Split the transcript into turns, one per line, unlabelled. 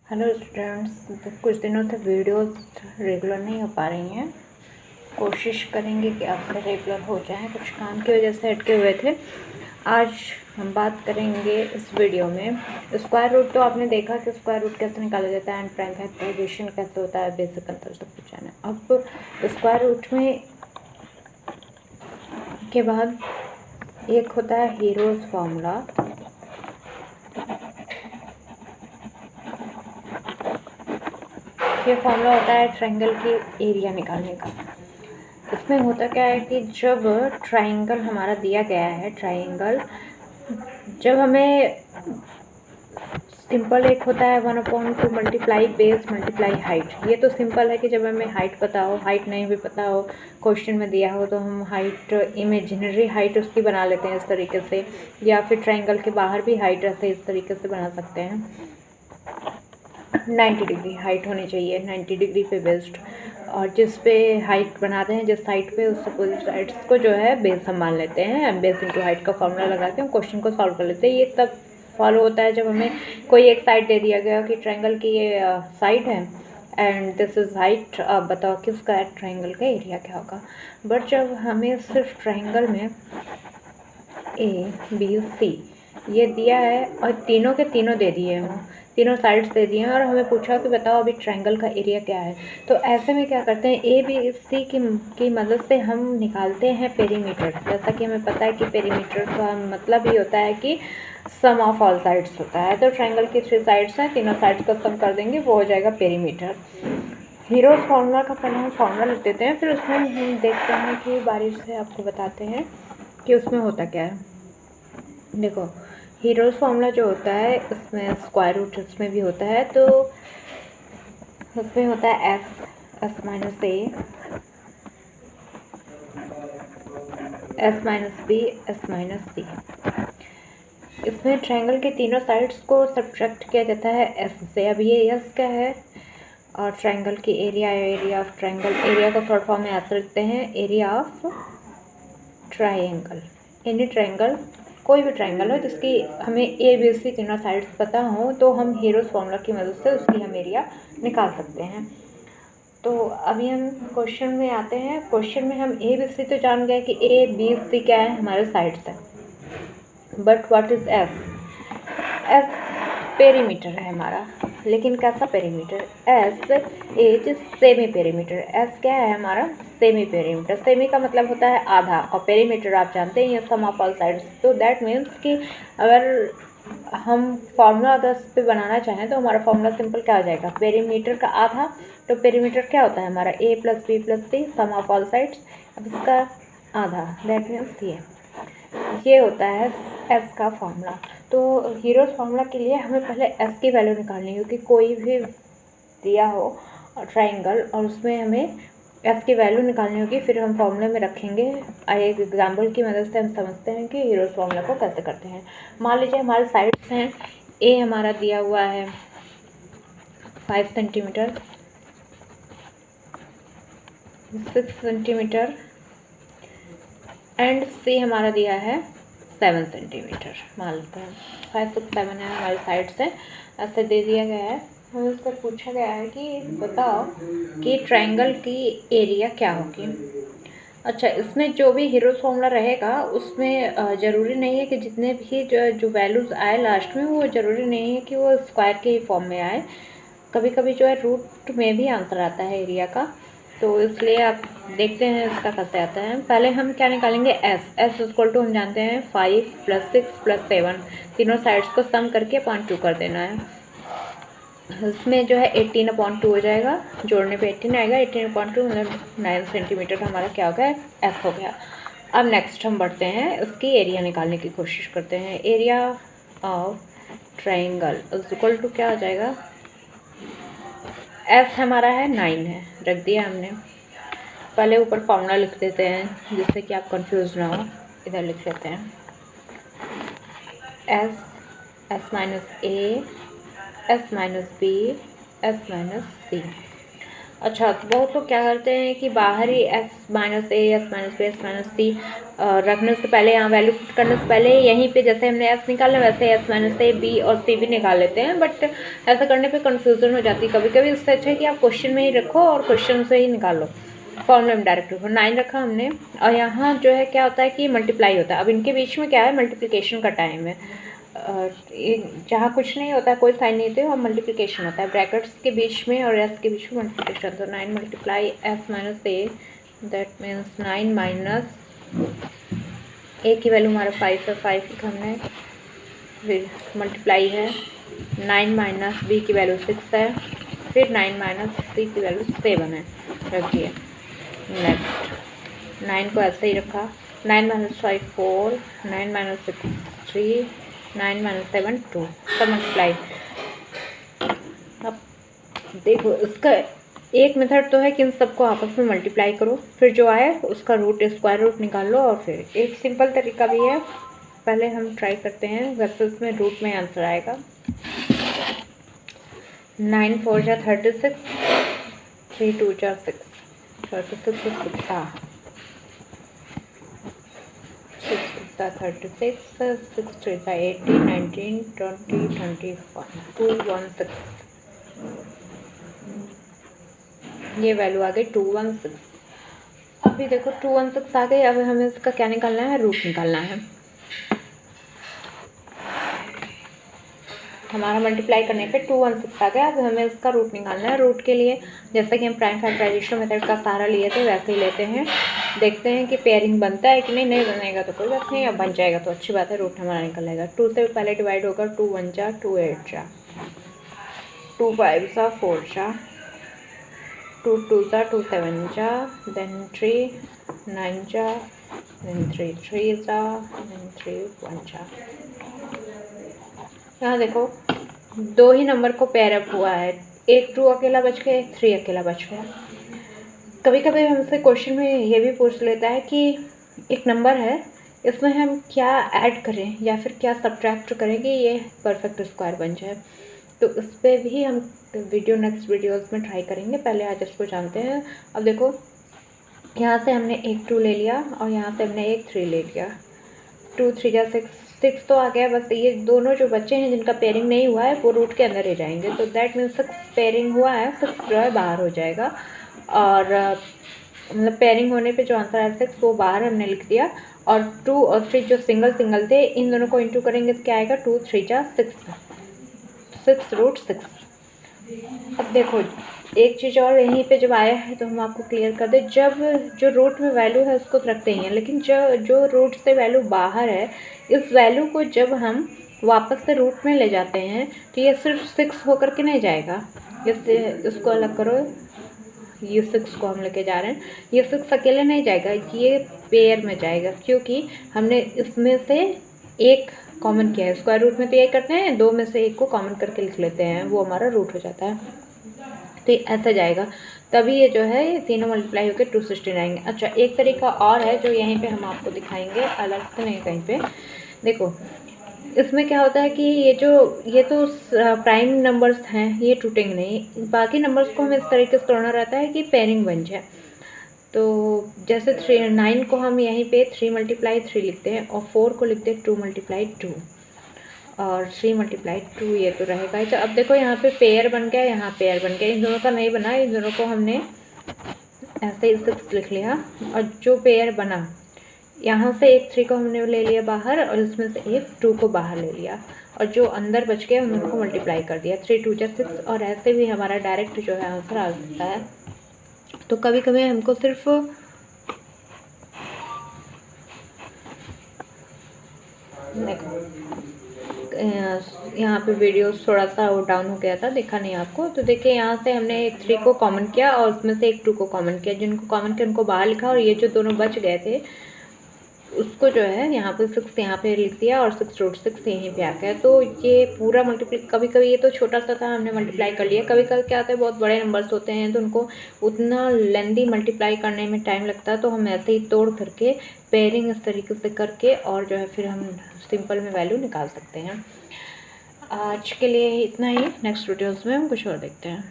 Hello students, कुछ दिनों से वीडियोस रेगुलर नहीं हो पा रही हैं। कोशिश करेंगे कि आपसे रेगुलर हो जाएं। कुछ काम की वजह से अटके हुए थे। आज हम बात करेंगे इस वीडियो में स्क्वायर रूट। तो आपने देखा कि स्क्वायर रूट कैसे निकाला जाता है, एंड प्राइम फैक्टराइजेशन कैसे होता है, बेसिक अंतर सब कुछ जाना। अब स्क्वायर रूट में के बाद एक होता है हीरोज फार्मूला। ये फार्मूला होता है ट्रायंगल के एरिया निकालने का। इसमें होता क्या है कि जब ट्रायंगल हमारा दिया गया है, ट्रायंगल जब हमें सिंपल एक होता है 1/2 मल्टीप्लाई बेस मल्टीप्लाई हाइट। ये तो सिंपल है कि जब हमें हाइट पता हो, हाइट नहीं भी पता हो, क्वेश्चन में दिया हो तो हम हाइट इमेजिनरी हाइट उसकी बना लेते हैं इस तरीके से, या फिर ट्रायंगल के बाहर भी हाइट ऐसे इस तरीके से बना सकते हैं। 90 डिग्री हाइट होनी चाहिए, 90 डिग्री पे बेस्ड। और जिस पे हाइट बनाते हैं, जिस साइड पे, उस अपोजिट साइड्स को जो है बेस हम मान लेते हैं। बेस इंटू हाइट का फॉर्मूला लगा के हम क्वेश्चन को सॉल्व कर लेते हैं। ये तब फॉलो होता है जब हमें कोई एक साइड दे दिया गया कि ट्रायंगल की ये साइड है एंड दिस इज़ हाइट। अब बताओ कि उसका ट्रायंगल का एरिया क्या होगा। बट जब हमें सिर्फ ट्रायंगल में ABC ये दिया है और तीनों के तीनों दे दिए हैं, तीनों साइड्स दे दिए हैं, और हमें पूछा कि बताओ अभी ट्रायंगल का एरिया क्या है, तो ऐसे में क्या करते हैं, ABC की मदद से हम निकालते हैं पेरीमीटर। जैसा कि हमें पता है कि पेरीमीटर का मतलब ही होता है कि सम ऑफ ऑल साइड्स होता है। तो ट्रायंगल की 3 साइड्स हैं, तीनों साइड्स का सम कर देंगे, वो हो जाएगा पेरीमीटर। हीरोज फार्मूला का पहले हम फार्मूला लिख देते हैं, फिर उसमें हम देखते हैं कि बारीक से आपको बताते हैं कि उसमें होता क्या है। देखो, हीरोज फार्मूला जो होता है उसमें स्क्वायर रूट इसमें भी होता है, तो उसमें होता है एस माइनस ए, S minus B, S minus c. इसमें ट्रायंगल के तीनों साइड्स को सब्ट्रैक्ट किया जाता है एस से। अब ये एस क्या है, और ट्रायंगल की एरिया ऑफ ट्रायंगल, एरिया को शॉर्ट फॉर्म में ऐसे लिखते हैं, area of triangle. Any triangle, कोई भी ट्रायंगल हो जिसकी हमें ABC तीनों साइड्स पता हो, तो हम हीरोज फार्मूला की मदद से उसकी हम एरिया निकाल सकते हैं। तो अभी हम क्वेश्चन में आते हैं। क्वेश्चन में हम ABC तो जान गए कि ABC क्या है, हमारे साइड्स है। But what is S perimeter है हमारा, लेकिन कैसा perimeter, S is semi perimeter. S क्या है हमारा, सेमी पेरीमीटर। सेमी का मतलब होता है आधा, और पेरीमीटर आप जानते हैं ये सम ऑफ ऑल साइड्स। तो दैट मीन्स कि अगर हम फार्मूला अगर इस पे बनाना चाहें तो हमारा फार्मूला सिंपल क्या हो जाएगा, पेरीमीटर का आधा। तो पेरीमीटर क्या होता है हमारा, A + B + C sum of all sides. अब इसका आधा, दैट मीन्स ये होता है एस का फार्मूला। तो हीरोज फार्मूला के लिए हमें पहले एस की वैल्यू निकालनी होगी। कोई भी दिया हो ट्रायंगल और उसमें हमें एस की वैल्यू निकालनी होगी, फिर हम फार्मूले में रखेंगे। एक एग्जाम्पल की मदद से हम समझते हैं कि हीरोज फार्मूला को कैसे करते हैं। मान लीजिए हमारे साइड्स हैं, ए हमारा दिया हुआ है 5 सेंटीमीटर, 6 सेंटीमीटर, एंड सी हमारा दिया है 7 सेंटीमीटर। मान लेते हैं 5, 6, 7 है हमारी साइड से, ऐसे दे दिया गया है। हमें उससे पूछा गया है कि बताओ कि ट्रायंगल की एरिया क्या होगी। अच्छा, इसमें जो भी हीरोज फार्मूला रहेगा उसमें ज़रूरी नहीं है कि जितने भी जो वैल्यूज़ आए लास्ट में, वो ज़रूरी नहीं है कि वो स्क्वायर के ही फॉर्म में आए। कभी कभी जो है रूट में भी आंसर आता है एरिया का, तो इसलिए आप देखते हैं इसका कैसे आता है। पहले हम क्या निकालेंगे, एस इक्वल टू हम जानते हैं 5 + 6 + 7, तीनों साइड्स को सम करके 0.2 कर देना है। इसमें जो है 18/2 हो जाएगा, जोड़ने पे 18 आएगा। 18/2 मतलब 9 सेंटीमीटर का हमारा क्या हो गया, एस हो गया। अब नेक्स्ट हम बढ़ते हैं, इसकी एरिया निकालने की कोशिश करते हैं। Area of triangle equal to क्या हो जाएगा, एस हमारा है 9 है, रख दिया हमने। पहले ऊपर फॉर्मूला लिख देते हैं जिससे कि आप कंफ्यूज ना हो। इधर लिख लेते हैं S - A, S - B, S - C। अच्छा, तो बहुत लोग क्या करते हैं कि बाहर ही एस माइनस ए, S minus B, S minus C रखने से पहले, यहाँ वैल्यू पुट करने से पहले यहीं पे जैसे हमने एस निकाला वैसे एस माइनस ए, बी और सी भी निकाल लेते हैं, बट ऐसा करने पे कंफ्यूजन हो जाती है कभी कभी। उससे अच्छा है कि आप क्वेश्चन में ही रखो और क्वेश्चन से ही निकाल लो, फॉर्मूले में डायरेक्ट रखो। 9 रखा हमने, और यहाँ जो है क्या होता है कि मल्टीप्लाई होता है। अब इनके बीच में क्या है, मल्टीप्लिकेशन का टाइम है। जहाँ कुछ नहीं होता है, कोई साइन नहीं होते, वहाँ मल्टीप्लिकेशन होता है ब्रैकेट्स के बीच में, और एस के बीच में मल्टीप्लिकेशन। तो 9 multiply S minus A, that means 9 minus A की वैल्यू हमारा 5 है, 5 लिखा हमने, फिर मल्टीप्लाई है 9 माइनस बी की वैल्यू 6 है, फिर 9 माइनस सी की वैल्यू 7 है, रखिए। नेक्स्ट 9 को ऐसे ही रखा, 9 माइनस 5 4, 9 माइनस 6 3, 9 माइनस 7 2, सब मल्टीप्लाई। अब देखो इसका एक मेथड तो है कि इन सबको आपस में मल्टीप्लाई करो, फिर जो आए उसका रूट, स्क्वायर रूट निकाल लो, और फिर एक सिंपल तरीका भी है, पहले हम ट्राई करते हैं, वैसे इसमें रूट में आंसर आएगा। 9 4 जा 36, 3 2 जा 6, 36 6 36, 6 3 18, 19 20 21, 216, ये वैल्यू आ गई 216। अभी देखो 216 आ गई, अब हमें इसका क्या निकालना है, रूट निकालना है। हमारा मल्टीप्लाई करने पे 216 आ गया, अब हमें इसका रूट निकालना है। रूट के लिए जैसे कि हम प्राइम फैक्टराइजेशन मेथड का सहारा लिए थे वैसे ही लेते हैं, देखते हैं कि पेयरिंग बनता है कि नहीं, नहीं बनेगा तो कोई बात नहीं, अब बन जाएगा तो अच्छी बात है, रूट हमारा निकल जाएगा। 2 से पहले डिवाइड होगा, 2 1 जा 2 8 जा, 2 5 जा 4 जा, 2 2 जा 2 7 जा, देन 3 9 जा, देन 3 3 जा, देन 3 1 जा। यहाँ देखो दो ही नंबर को पेयर अप हुआ है, एक 2 अकेला बच गया, एक 3 अकेला बच गया। कभी कभी हमसे क्वेश्चन में ये भी पूछ लेता है कि एक नंबर है, इसमें हम क्या ऐड करें या फिर क्या सब्ट्रैक्ट करें कि ये परफेक्ट स्क्वायर बन जाए। तो इस पर भी हम नेक्स्ट वीडियोस में ट्राई करेंगे, पहले आज इसको जानते हैं। अब देखो यहाँ से हमने एक 2 ले लिया और यहाँ से हमने एक 3 ले लिया, 2 3 जा 6, 6 तो आ गया, बस ये दोनों जो बच्चे हैं जिनका पेयरिंग नहीं हुआ है वो रूट के अंदर ही जाएंगे, तो दैट मीन्स 6 पेयरिंग हुआ है, 6 जो है बाहर हो जाएगा, और मतलब पेयरिंग होने पे जो आंसर है 6 वो बाहर हमने लिख दिया, और 2 और 3 जो सिंगल सिंगल थे इन दोनों को इंटू करेंगे तो क्या आएगा, 2 3 जा 6, 6 रूट 6। अब देखो एक चीज़ और यहीं पे जब आया है तो हम आपको क्लियर कर दें, जब जो रूट में वैल्यू है उसको तो रखते ही हैं, लेकिन जो रूट से वैल्यू बाहर है, इस वैल्यू को जब हम वापस से रूट में ले जाते हैं तो ये सिर्फ 6 होकर के नहीं जाएगा, इससे इसको अलग करो, ये 6 को हम लेके जा रहे हैं, ये 6 अकेले नहीं जाएगा, ये पेयर में जाएगा, क्योंकि हमने इसमें से एक कॉमन किया है। स्क्वायर रूट में तो ये करते हैं, 2 में से एक को कॉमन करके लिख लेते हैं, वो हमारा रूट हो जाता है, तो ऐसा जाएगा, तभी ये जो है ये तीनों मल्टीप्लाई होकर 216 आएंगे। अच्छा एक तरीका और है जो यहीं पे हम आपको दिखाएंगे, अलग से नहीं कहीं पे। देखो इसमें क्या होता है कि ये तो प्राइम नंबर्स हैं, ये टूटेंगे नहीं, बाकी नंबर्स को हमें इस तरीके से तोड़ना रहता है कि पेयरिंग बन जाए। तो जैसे 9 को हम यहीं पे 3 मल्टीप्लाई 3 लिखते हैं, और 4 को लिखते हैं 2 मल्टीप्लाई 2, और 3 मल्टीप्लाई 2, ये तो रहेगा ही। तो अब देखो यहाँ पे पेयर बन गया, यहाँ पेयर बन गया, इन दोनों का नहीं बना, इन दोनों को हमने ऐसे ही 6 लिख लिया, और जो पेयर बना यहाँ से एक 3 को हमने ले लिया बाहर, और इसमें से एक 2 को बाहर ले लिया, और जो अंदर बच गया उन दोनों को मल्टीप्लाई कर दिया, 3 2 जा 6, और ऐसे भी हमारा डायरेक्ट जो है आंसर आ सकता है। तो कभी कभी हमको सिर्फ देखो यहाँ पे वीडियोस थोड़ा सा वो डाउन हो गया था, देखा नहीं आपको, तो देखिए यहाँ से हमने एक 3 को कॉमन किया और उसमें से एक 2 को कॉमन किया, जिनको कॉमन किया उनको बाहर लिखा, और ये जो दोनों बच गए थे उसको जो है यहाँ पे 6 यहाँ पे लिख दिया, और 6 रूट 6 यहीं पे आ गया। तो ये पूरा मल्टीप्लाई, कभी कभी ये तो छोटा सा था हमने मल्टीप्लाई कर लिया, कभी कभी क्या होता है बहुत बड़े नंबर्स होते हैं तो उनको उतना लेंदी मल्टीप्लाई करने में टाइम लगता है, तो हम ऐसे ही तोड़ करके पेयरिंग इस तरीके से करके और जो है फिर हम सिंपल में वैल्यू निकाल सकते हैं। आज के लिए इतना ही, नेक्स्ट वीडियोज़ में हम कुछ और देखते हैं।